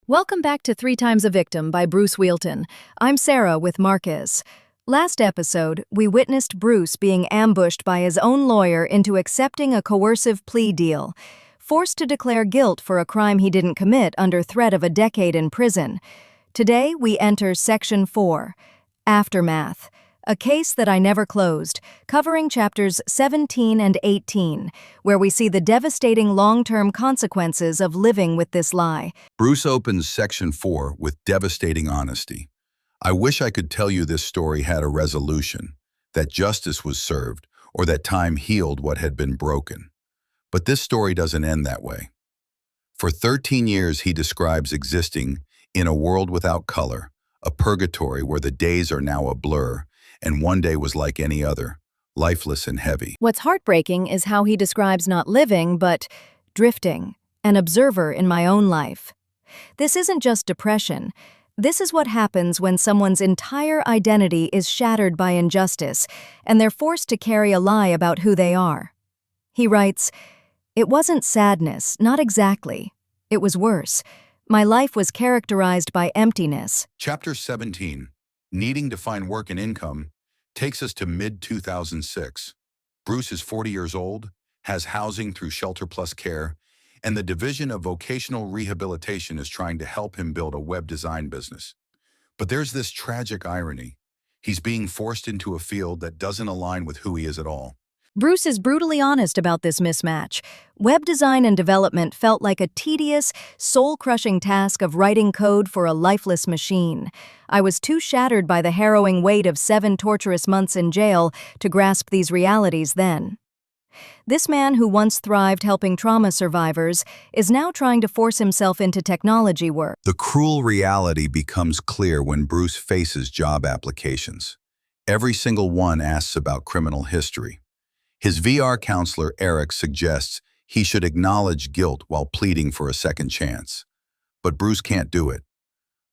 Welcome back to Three Times a Victim by Bruce Whealton. I'm Sarah with Marcus. Last episode, we witnessed Bruce being ambushed by his own lawyer into accepting a coercive plea deal, forced to declare guilt for a crime he didn't commit under threat of a decade in prison. Today, we enter Section 4, Aftermath, a case that I never closed, covering chapters 17 and 18, where we see the devastating long-term consequences of living with this lie. Bruce opens Section 4 with devastating honesty. I wish I could tell you this story had a resolution, that justice was served, or that time healed what had been broken. But this story doesn't end that way. For 13 years, he describes existing in a world without color, a purgatory where the days are now a blur, and one day was like any other, lifeless and heavy. What's heartbreaking is how he describes not living, but drifting, an observer in my own life. This isn't just depression. This is what happens when someone's entire identity is shattered by injustice, and they're forced to carry a lie about who they are. He writes, "It wasn't sadness, not exactly. It was worse. My life was characterized by emptiness." Chapter 17, Needing to Find Work and Income, takes us to mid-2006. Bruce is 40 years old, has housing through Shelter Plus Care, and the Division of Vocational Rehabilitation is trying to help him build a web design business. But there's this tragic irony. He's being forced into a field that doesn't align with who he is at all. Bruce is brutally honest about this mismatch. Web design and development felt like a tedious, soul-crushing task of writing code for a lifeless machine. I was too shattered by the harrowing weight of 7 torturous months in jail to grasp these realities then. This man who once thrived helping trauma survivors is now trying to force himself into technology work. The cruel reality becomes clear when Bruce faces job applications. Every single one asks about criminal history. His VR counselor, Eric, suggests he should acknowledge guilt while pleading for a second chance. But Bruce can't do it.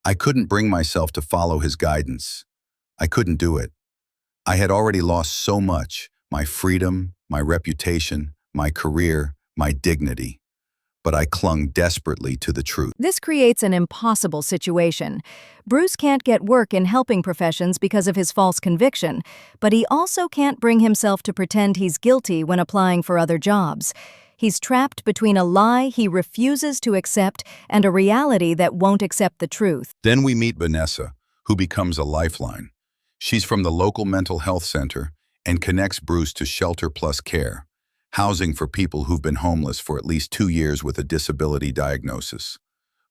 I couldn't bring myself to follow his guidance. I couldn't do it. I had already lost so much, my freedom, my reputation, my career, my dignity. But I clung desperately to the truth. This creates an impossible situation. Bruce can't get work in helping professions because of his false conviction, but he also can't bring himself to pretend he's guilty when applying for other jobs. He's trapped between a lie he refuses to accept and a reality that won't accept the truth. Then we meet Vanessa, who becomes a lifeline. She's from the local mental health center and connects Bruce to Shelter Plus Care, housing for people who've been homeless for at least 2 years with a disability diagnosis.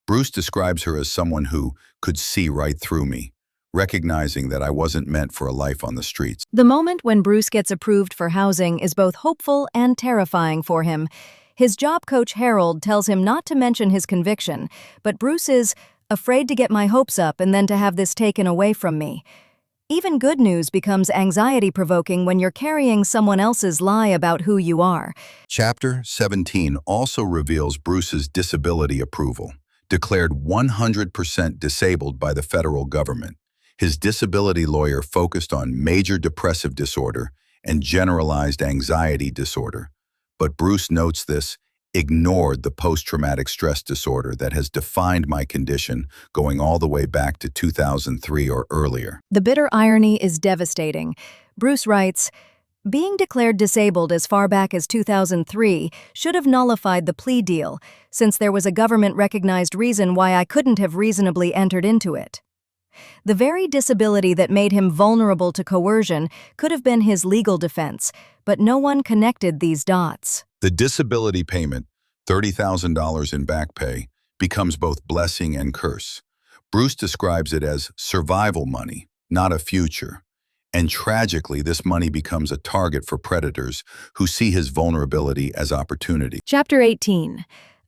Bruce describes her as someone who could see right through me, recognizing that I wasn't meant for a life on the streets. The moment when Bruce gets approved for housing is both hopeful and terrifying for him. His job coach Harold tells him not to mention his conviction, but Bruce is afraid to get my hopes up and then to have this taken away from me. Even good news becomes anxiety-provoking when you're carrying someone else's lie about who you are. Chapter 17 also reveals Bruce's disability approval, declared 100% disabled by the federal government. His disability lawyer focused on major depressive disorder and generalized anxiety disorder. But Bruce notes this, ignored the post-traumatic stress disorder that has defined my condition going all the way back to 2003 or earlier. The bitter irony is devastating. Bruce writes, "Being declared disabled as far back as 2003 should have nullified the plea deal, since there was a government-recognized reason why I couldn't have reasonably entered into it." The very disability that made him vulnerable to coercion could have been his legal defense, but no one connected these dots. The disability payment, $30,000 in back pay, becomes both blessing and curse. Bruce describes it as survival money, not a future. And tragically, this money becomes a target for predators who see his vulnerability as opportunity. Chapter 18.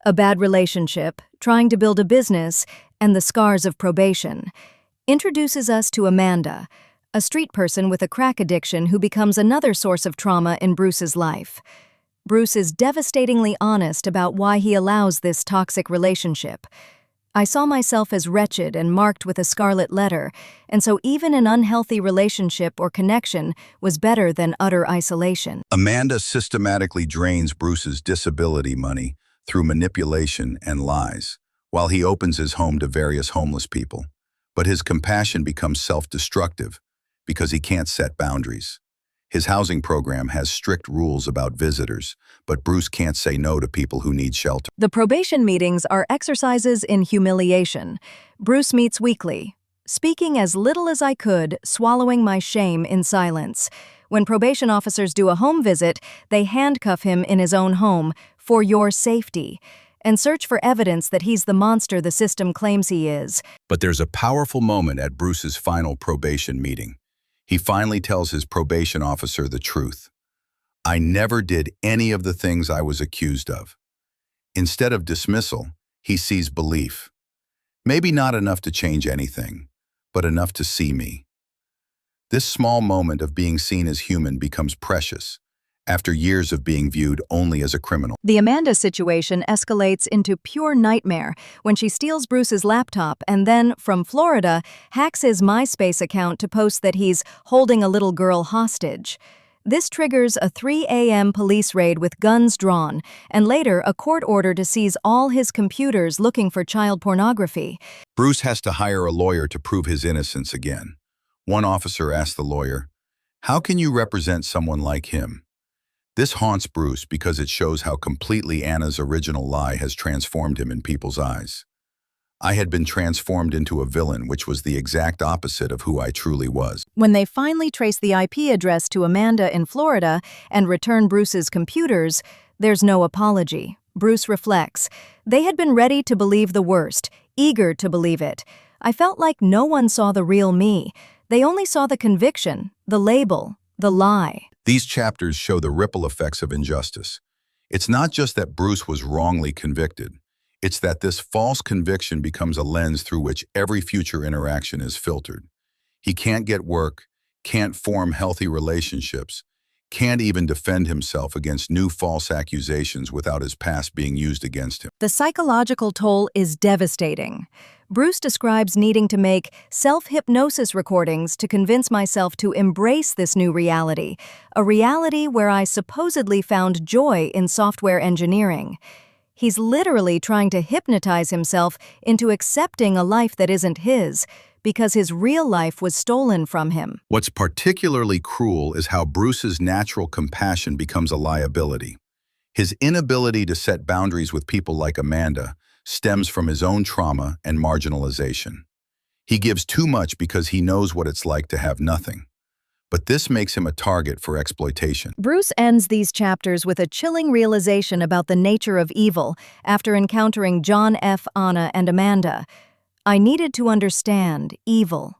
A bad relationship, trying to build a business, and the scars of probation, introduces us to Amanda, a street person with a crack addiction who becomes another source of trauma in Bruce's life. Bruce is devastatingly honest about why he allows this toxic relationship. "I saw myself as wretched and marked with a scarlet letter, and so even an unhealthy relationship or connection was better than utter isolation." Amanda systematically drains Bruce's disability money through manipulation and lies. while he opens his home to various homeless people. But his compassion becomes self-destructive because he can't set boundaries. His housing program has strict rules about visitors, but Bruce can't say no to people who need shelter. The probation meetings are exercises in humiliation. Bruce meets weekly, speaking as little as I could, swallowing my shame in silence. When probation officers do a home visit, they handcuff him in his own home for your safety and search for evidence that he's the monster the system claims he is. But there's a powerful moment at Bruce's final probation meeting. He finally tells his probation officer the truth. I never did any of the things I was accused of. Instead of dismissal, he sees belief. Maybe not enough to change anything, but enough to see me. This small moment of being seen as human becomes precious, after years of being viewed only as a criminal. The Amanda situation escalates into pure nightmare when she steals Bruce's laptop and then, from Florida, hacks his MySpace account to post that he's holding a little girl hostage. This triggers a 3 a.m. police raid with guns drawn, and later a court order to seize all his computers looking for child pornography. Bruce has to hire a lawyer to prove his innocence again. One officer asked the lawyer, "How can you represent someone like him?" This haunts Bruce because it shows how completely Anna's original lie has transformed him in people's eyes. I had been transformed into a villain, which was the exact opposite of who I truly was. When they finally trace the IP address to Amanda in Florida and return Bruce's computers, there's no apology. Bruce reflects. They had been ready to believe the worst, eager to believe it. I felt like no one saw the real me. They only saw the conviction, the label, the lie. These chapters show the ripple effects of injustice. It's not just that Bruce was wrongly convicted. It's that this false conviction becomes a lens through which every future interaction is filtered. He can't get work, can't form healthy relationships, can't even defend himself against new false accusations without his past being used against him. The psychological toll is devastating. Bruce describes needing to make self-hypnosis recordings to convince myself to embrace this new reality, a reality where I supposedly found joy in software engineering. He's literally trying to hypnotize himself into accepting a life that isn't his, because his real life was stolen from him. What's particularly cruel is how Bruce's natural compassion becomes a liability. His inability to set boundaries with people like Amanda stems from his own trauma and marginalization. He gives too much because he knows what it's like to have nothing. But this makes him a target for exploitation. Bruce ends these chapters with a chilling realization about the nature of evil after encountering John F., Anna, and Amanda. I needed to understand evil.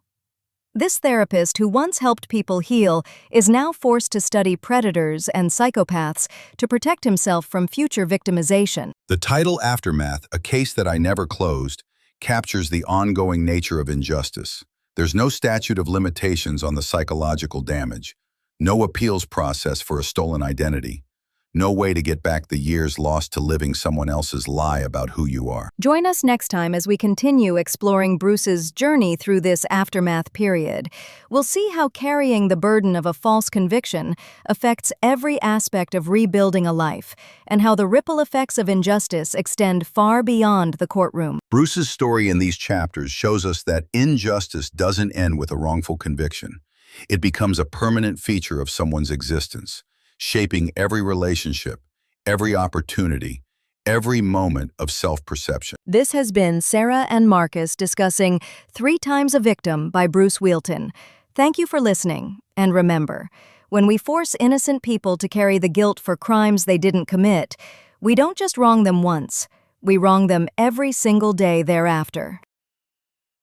This therapist, who once helped people heal, is now forced to study predators and psychopaths to protect himself from future victimization. The title Aftermath, A Case That I Never Closed, captures the ongoing nature of injustice. There's no statute of limitations on the psychological damage, no appeals process for a stolen identity, no way to get back the years lost to living someone else's lie about who you are. Join us next time as we continue exploring Bruce's journey through this aftermath period. We'll see how carrying the burden of a false conviction affects every aspect of rebuilding a life, and how the ripple effects of injustice extend far beyond the courtroom. Bruce's story in these chapters shows us that injustice doesn't end with a wrongful conviction. It becomes a permanent feature of someone's existence, shaping every relationship, every opportunity, every moment of self-perception. This has been Sarah and Marcus discussing 3 Times a Victim by Bruce Whealton. Thank you for listening, and remember, when we force innocent people to carry the guilt for crimes they didn't commit, we don't just wrong them once, we wrong them every single day thereafter.